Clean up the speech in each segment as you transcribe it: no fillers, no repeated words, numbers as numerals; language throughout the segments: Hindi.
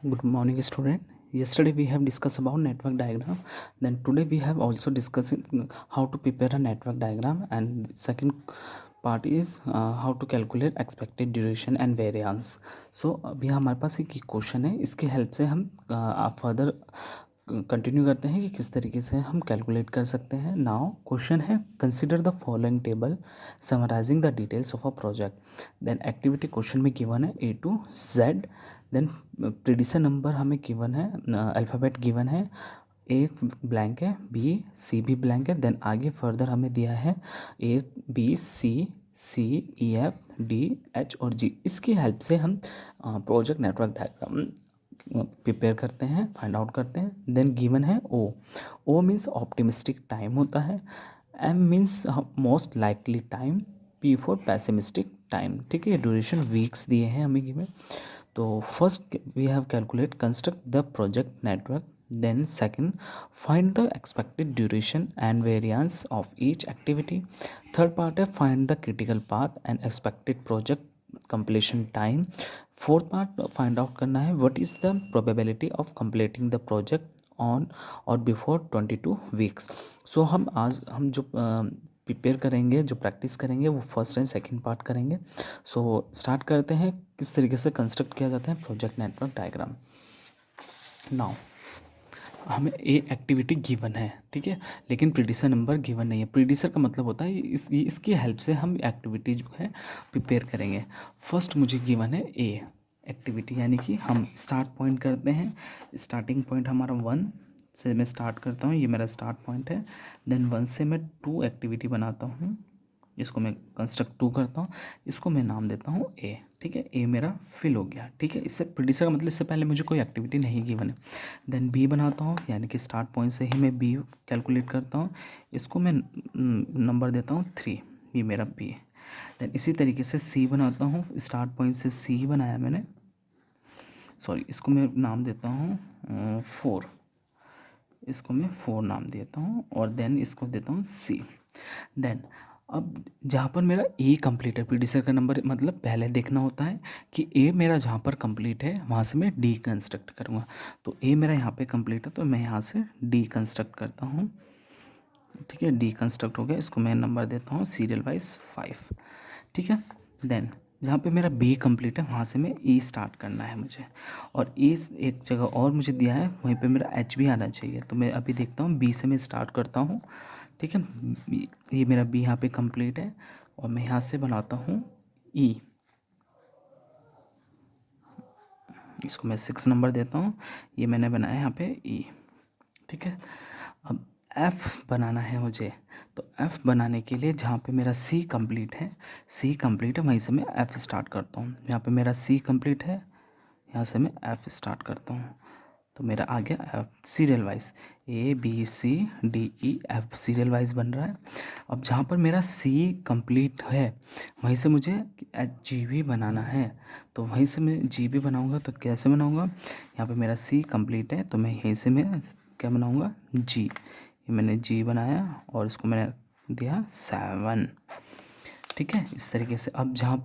Good morning, student. Yesterday we have discussed about network diagram. Then today we have also discussed how to prepare a network diagram, and second part is how to calculate expected duration and variance. So अभी हमारे पास एक क्वेश्चन है, इसकी हेल्प से हम फर्दर कंटिन्यू करते हैं कि किस तरीके से हम कैलकुलेट कर सकते हैं. नाउ क्वेश्चन है, consider the following table summarising the details of a project. Then activity question में गिवन है A to Z. Then predecessor number हमें गिवन है, अल्फ़ाबेट गिवन है, ए ब्लैंक है, बी सी भी ब्लैंक है. देन आगे फर्दर हमें दिया है A B C C E F D H और जी. इसकी हेल्प से हम प्रोजेक्ट नेटवर्क डायग्राम प्रिपेयर करते हैं, फाइंड आउट करते हैं. देन गिवन है ओ मीन्स ऑप्टिमिस्टिक टाइम होता है, M means most likely time, P for pessimistic time. ठीक है, ड्यूरेशन वीक्स दिए हैं हमें गिवन. तो first we have calculate construct the project network. Then second find the expected duration and variance of each activity. Third part है find the critical path and expected project completion time. Fourth part find out करना है what is the probability of completing the project on or before 22 weeks. सो हम जो प्रिपेयर करेंगे, जो प्रैक्टिस करेंगे, वो फर्स्ट एंड सेकंड पार्ट करेंगे. सो स्टार्ट करते हैं किस तरीके से कंस्ट्रक्ट किया जाता है प्रोजेक्ट नेटवर्क डायग्राम. नाउ हमें ए एक्टिविटी गिवन है, ठीक है, लेकिन प्रीडिसर नंबर गिवन नहीं है. प्रीडिसर का मतलब होता है इसकी हेल्प से हम एक्टिविटी जो है प्रिपेयर करेंगे. फर्स्ट मुझे गिवन है ए एक्टिविटी, यानी कि हम स्टार्ट पॉइंट करते हैं. स्टार्टिंग पॉइंट हमारा 1 से मैं स्टार्ट करता हूँ, ये मेरा स्टार्ट पॉइंट है. देन 1 से मैं 2 एक्टिविटी बनाता हूँ, इसको मैं कंस्ट्रक्ट 2 करता हूँ, इसको मैं नाम देता हूँ ए. ठीक है, ए मेरा फिल हो गया. ठीक है, इससे प्रोड्यूसर का मतलब इससे पहले मुझे कोई एक्टिविटी नहीं गिवन है. देन बी बनाता हूँ, यानी कि स्टार्ट पॉइंट से ही मैं बी कैलकुलेट करता हूँ, इसको मैं नंबर देता हूँ 3, ये मेरा बी है. देन इसी तरीके से सी बनाता हूँ, स्टार्ट पॉइंट से सी बनाया मैंने, सॉरी, इसको मैं नाम देता हूँ 4, इसको मैं 4 नाम देता हूँ, और देन इसको देता हूँ सी. देन अब जहाँ पर मेरा ए कंप्लीट है, प्रीडिसर का नंबर मतलब पहले देखना होता है कि ए मेरा जहाँ पर कंप्लीट है वहाँ से मैं डी कंस्ट्रक्ट करूँगा. तो ए मेरा यहाँ पे कंप्लीट है, तो मैं यहाँ से डी कंस्ट्रक्ट करता हूँ. ठीक है, डी कंस्ट्रक्ट हो गया, इसको मैं नंबर देता हूँ सीरियल वाइज 5. ठीक है, देन जहाँ पे मेरा बी कंप्लीट है वहाँ से मैं ई स्टार्ट करना है मुझे, और ई एक जगह और मुझे दिया है, वहीं पे मेरा एच भी आना चाहिए. तो मैं अभी देखता हूँ, बी से मैं स्टार्ट करता हूँ. ठीक है, ये मेरा बी यहाँ पे कंप्लीट है, और मैं यहाँ से बनाता हूँ ई, इसको मैं 6 नंबर देता हूँ. ये मैंने बनाया यहाँ पे ई. ठीक है, अब एफ़ बनाना है मुझे. तो एफ़ बनाने के लिए जहाँ पे मेरा सी कंप्लीट है, वहीं से मैं एफ़ स्टार्ट करता हूँ. यहाँ पे मेरा सी कंप्लीट है, यहाँ से मैं एफ़ स्टार्ट करता हूँ. तो मेरा आ गया F serial wise, A B C D E F serial wise बन रहा है. अब जहाँ पर मेरा सी कंप्लीट है वहीं से मुझे एच जी भी बनाना है. तो वहीं से मैं जी भी बनाऊँगा. तो कैसे बनाऊँगा, यहाँ पे मेरा सी कंप्लीट है, तो मैं यहीं से मैं क्या बनाऊँगा, जी. ये मैंने जी बनाया, और इसको मैंने दिया 7. ठीक है, इस तरीके से. अब जहाँ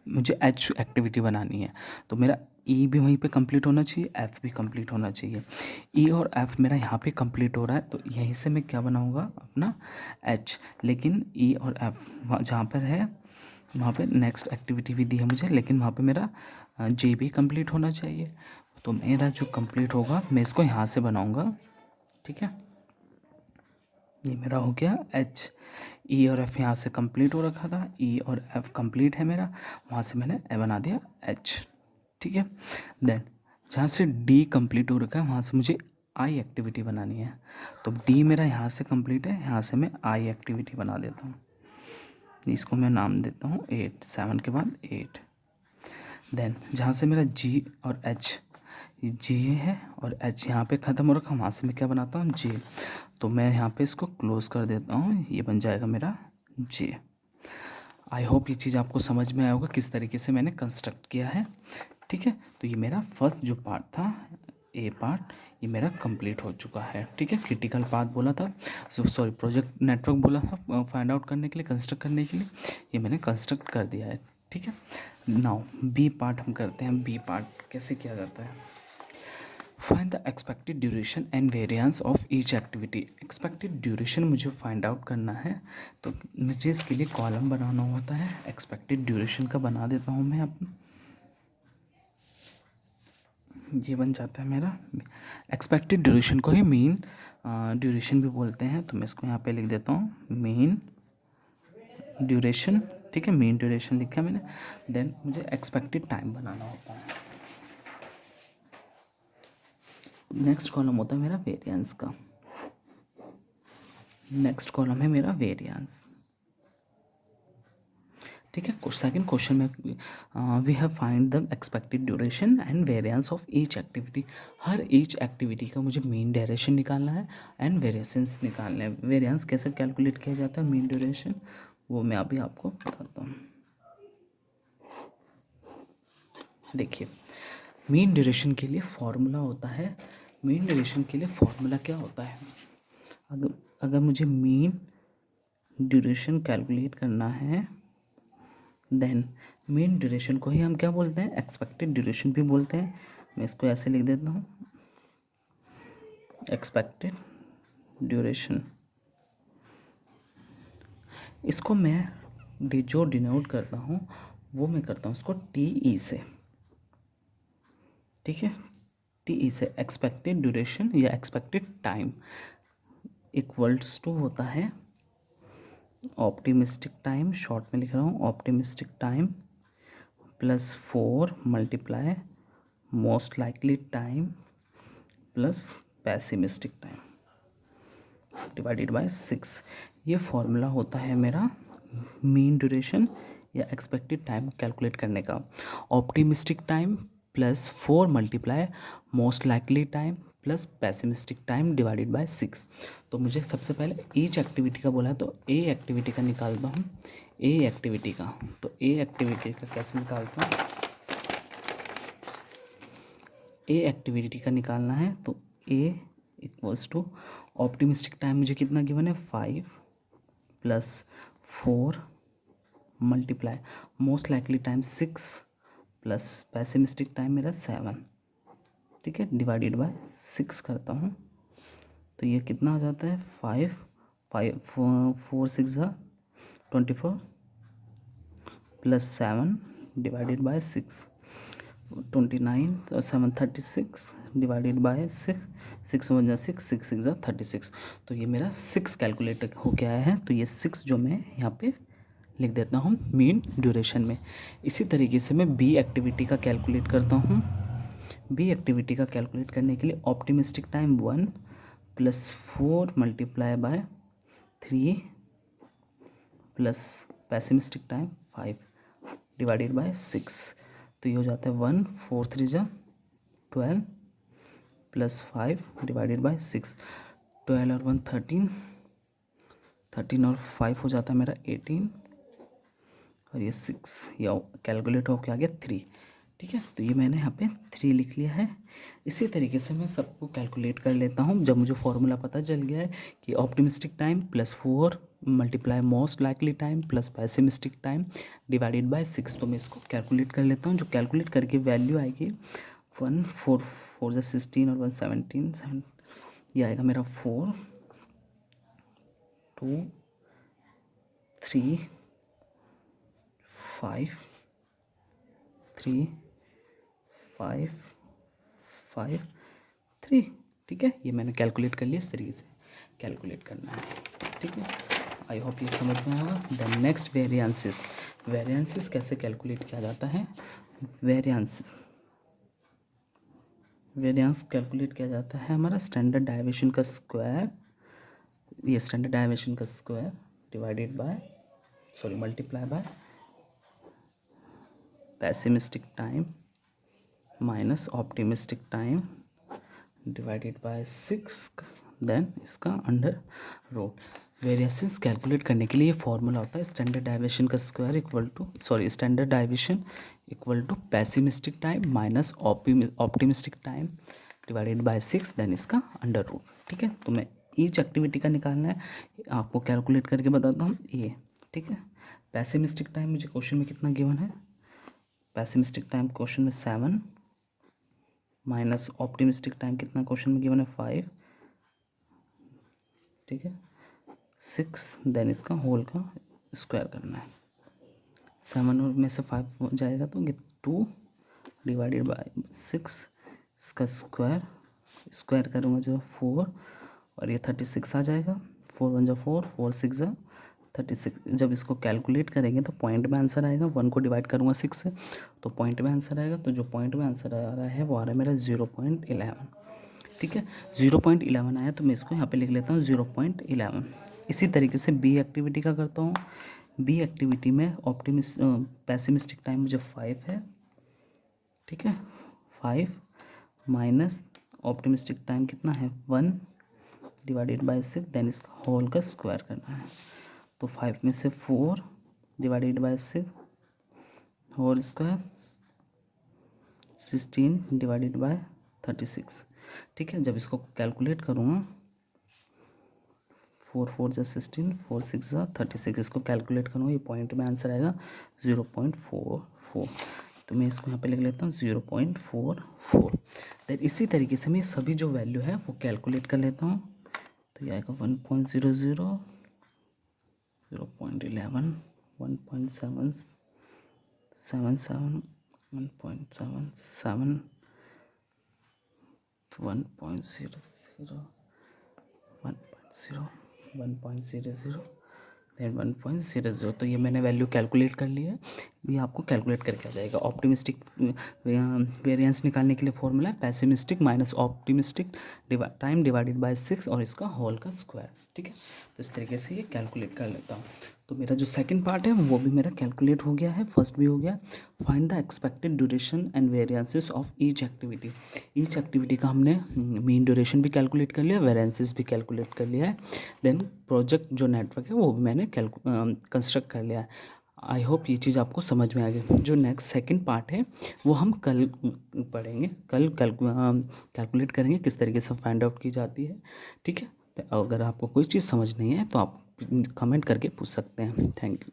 मुझे एच एक्टिविटी बनानी है, तो मेरा ई भी वहीं पे कंप्लीट होना चाहिए, एफ़ भी कंप्लीट होना चाहिए. ई और एफ़ मेरा यहाँ पे कंप्लीट हो रहा है, तो यहीं से मैं क्या बनाऊँगा, अपना एच. लेकिन ई और एफ़ जहाँ पर है वहाँ पे नेक्स्ट एक्टिविटी भी दी है मुझे, लेकिन वहाँ पे मेरा जे भी कंप्लीट होना चाहिए. तो मेरा जो कंप्लीट होगा मैं इसको यहाँ से बनाऊँगा. ठीक है, ये मेरा हो गया एच. ई और एफ़ यहाँ से कंप्लीट हो रखा था, ई और एफ़ कंप्लीट है मेरा, वहाँ से मैंने ए बना दिया एच. ठीक है, देन जहाँ से डी कंप्लीट हो रखा है वहाँ से मुझे आई एक्टिविटी बनानी है. तो डी मेरा यहाँ से कंप्लीट है, यहाँ से मैं आई एक्टिविटी बना देता हूँ. इसको मैं नाम देता हूँ 8, 7 के बाद 8. देन जहाँ से मेरा जी और एच, जी है और एच यहाँ पे ख़त्म हो रखा, वहाँ से मैं क्या बनाता हूँ, जे. तो मैं यहाँ पे इसको क्लोज कर देता हूँ, ये बन जाएगा मेरा जे. आई होप ये चीज़ आपको समझ में आया होगा किस तरीके से मैंने कंस्ट्रक्ट किया है. ठीक है, तो ये मेरा फर्स्ट जो पार्ट था, ए पार्ट, ये मेरा कंप्लीट हो चुका है. ठीक है, क्रिटिकल पार्ट बोला था, सॉरी प्रोजेक्ट नेटवर्क बोला था फाइंड आउट करने के लिए, कंस्ट्रक्ट करने के लिए, ये मैंने कंस्ट्रक्ट कर दिया है. ठीक है, नाउ बी पार्ट हम करते हैं. बी पार्ट कैसे किया जाता है, find the expected duration and variance of each activity. Expected duration मुझे फाइंड आउट करना है, तो मुझे इसके लिए कॉलम बनाना होता है। एक्सपेक्टेड ड्यूरेशन का बना देता हूँ मैं अपना, ये बन जाता है मेरा। एक्सपेक्टेड ड्यूरेशन को ही मीन ड्यूरेशन भी बोलते हैं, तो मैं इसको यहाँ पे लिख देता हूँ मीन ड्यूरेशन। ठीक है, मीन ड्यूरेशन लिखा मैंने। देन मुझे एक्सपेक्टेड टाइम बनाना होता है। नेक्स्ट कॉलम होता है मेरा वेरिएंस का। नेक्स्ट कॉलम है मेरा वेरिएंस। ठीक है, सेकंड क्वेश्चन में we have find the expected duration and variance of each activity. हर ईच एक्टिविटी का मुझे मीन ड्यूरेशन निकालना है एंड वेरिएशंस निकालने हैं। वेरिएंस कैसे कैलकुलेट किया जाता है, मीन ड्यूरेशन, वो मैं अभी आपको बताता हूँ। देखिए, मीन ड्यूरेशन के लिए फॉर्मूला होता है। मीन ड्यूरेशन के लिए फॉर्मूला क्या होता है, अगर मुझे मीन ड्यूरेशन कैलकुलेट करना है, देन मीन ड्यूरेशन को ही हम क्या बोलते हैं, एक्सपेक्टेड ड्यूरेशन भी बोलते हैं। मैं इसको ऐसे लिख देता हूँ, एक्सपेक्टेड ड्यूरेशन। इसको मैं जो डिनोट करता हूँ वो मैं करता हूँ इसको टी ई से। ठीक है, टी ई से एक्सपेक्टेड ड्यूरेशन या एक्सपेक्टेड टाइम इक्वल्स टू होता है ऑप्टिमिस्टिक टाइम, शॉर्ट में लिख रहा हूँ optimistic time plus 4 multiply most likely time plus pessimistic time divided by 6। ये फॉर्मूला होता है मेरा मीन ड्यूरेशन या एक्सपेक्टेड टाइम कैलकुलेट करने का। Optimistic time plus 4 multiply most likely time plus pessimistic time divided by 6। तो मुझे सबसे पहले ईच एक्टिविटी का बोला है, तो ए एक्टिविटी का निकालता हूँ। ए एक्टिविटी का, तो ए एक्टिविटी का कैसे निकालता हूँ, ए एक्टिविटी का निकालना है तो ए इक्वल्स टू ऑप्टिमिस्टिक टाइम मुझे कितना गिवन है 5 plus 4 multiply most likely time 6 plus pessimistic time मेरा 7। ठीक है, डिवाइडेड बाय 6 करता हूँ, तो ये कितना आ जाता है 4 6 24 प्लस 7 डिवाइडेड बाय 6 29, तो 7 36 डिवाइडेड बाय 6 6 1 6 6 6 36। तो ये मेरा 6 कैलकुलेट हो गया है। तो ये 6 जो मैं यहाँ पे लिख देता हूँ मीन ड्यूरेशन में। इसी तरीके से मैं बी एक्टिविटी का कैलकुलेट करता हूँ। बी एक्टिविटी का कैलकुलेट करने के लिए optimistic time 1 plus 4 multiply by 3 plus pessimistic time 5 divided by 6। तो ये हो जाता है 1 4 3 12 प्लस 5 डिवाइडेड बाय 6। 12 और 1 13, 13 और 5 हो जाता है मेरा 18 और ये 6, या कैलकुलेट होकर आ गया 3। ठीक है, तो ये मैंने यहाँ पे 3 लिख लिया है। इसी तरीके से मैं सबको कैलकुलेट कर लेता हूँ। जब मुझे फॉर्मूला पता चल गया है कि optimistic time plus 4 multiply most likely time plus pessimistic time divided by 6, तो मैं इसको कैलकुलेट कर लेता हूँ। जो कैलकुलेट करके वैल्यू आएगी 1 4 4 16 और 1 17 7, ये आएगा मेरा 4 2 3 5 3 5 5 3। ठीक है, ये मैंने कैलकुलेट कर लिया। इस तरीके से कैलकुलेट करना है। ठीक है, आई होप ये समझ में आएगा। Then next variances. वेरिएंसेस कैसे कैलकुलेट किया जाता है, वेरिएंस कैलकुलेट किया जाता है हमारा स्टैंडर्ड डेविएशन का स्क्वायर, ये स्टैंडर्ड डेविएशन का square divided by multiply by pessimistic time minus optimistic time divided by 6, then इसका अंडर रूट। वेरिएंसेस कैलकुलेट करने के लिए ये फॉर्मूला होता है स्टैंडर्ड डेविएशन का square equal to standard deviation equal to pessimistic time minus optimistic time divided by 6, then इसका अंडर रूट। ठीक है, तो मैं ईच एक्टिविटी का निकालना है, आपको कैलकुलेट करके बताता हूँ ये। ठीक है, पैसिमिस्टिक टाइम मुझे क्वेश्चन में कितना गिवन है, पैसिमिस्टिक टाइम क्वेश्चन में 7 माइनस ऑप्टिमिस्टिक टाइम कितना क्वेश्चन में गिवन है 5, ठीक है, 6, देन इसका होल का स्क्वायर करना है। 7 में से 5 जाएगा तो 2 डिवाइडेड बाय 6, इसका स्क्वायर करूँगा जो 4, और ये 36 आ जाएगा। 4 1 जा 4, 4 6 जा 36। जब इसको कैलकुलेट करेंगे तो पॉइंट में आंसर आएगा। 1 को डिवाइड करूँगा 6 से तो पॉइंट में आंसर आएगा। तो जो पॉइंट में आंसर आ रहा है वो आ रहा है मेरा 0.11, ठीक है। 0.11 आया तो मैं इसको यहाँ पे लिख लेता हूँ 0.11। इसी तरीके से बी एक्टिविटी का करता हूँ। बी एक्टिविटी में पैसिमिस्टिक टाइम मुझे 5 है, ठीक है, 5 माइनस ऑप्टिमिस्टिक टाइम कितना है 1 डिवाइडेड बाय 6, देन इसका होल का स्क्वायर करना है। तो 5 में से 4 divided by 6 whole square, 16 divided by 36, ठीक है। जब इसको कैलकुलेट करूँगा 4 4 जा 16, 4 6 जा 36, इसको कैलकुलेट करूँगा, ये पॉइंट में आंसर आएगा 0.44। तो मैं इसको यहाँ पे लिख लेता हूँ 0.44। देन इसी तरीके से मैं सभी जो वैल्यू है वो कैलकुलेट कर लेता हूँ। तो ये आएगा 1.00, 0.11, 1.777, 1.77, 1.00, 1.00, देन 1.00। तो ये मैंने वैल्यू कैलकुलेट कर ली है। ये आपको कैलकुलेट करके आ जाएगा। ऑप्टिमिस्टिक वेरिएंस निकालने के लिए फॉर्मूला है pessimistic minus optimistic time divided by 6 और इसका होल का स्क्वायर, ठीक है। तो इस तरीके से ये कैलकुलेट कर लेता हूँ। तो मेरा जो सेकंड पार्ट है वो भी मेरा कैलकुलेट हो गया है, फर्स्ट भी हो गया। Find the expected duration and variances of each activity. Each activity का हमने मीन ड्यूरेशन भी कैलकुलेट कर लिया, वेरिएंसेस भी कैलकुलेट कर लिया है। देन प्रोजेक्ट जो नेटवर्क है वो भी मैंने कंस्ट्रक्ट कर लिया है। आई होप ये चीज़ आपको समझ में आ गई। जो नेक्स्ट सेकंड पार्ट है वो हम कल पढ़ेंगे, कल कैलकुलेट करेंगे किस तरीके से फाइंड आउट की जाती है, ठीक है। तो अगर आपको कोई चीज़ समझ नहीं है तो आप कमेंट करके पूछ सकते हैं। Thank you.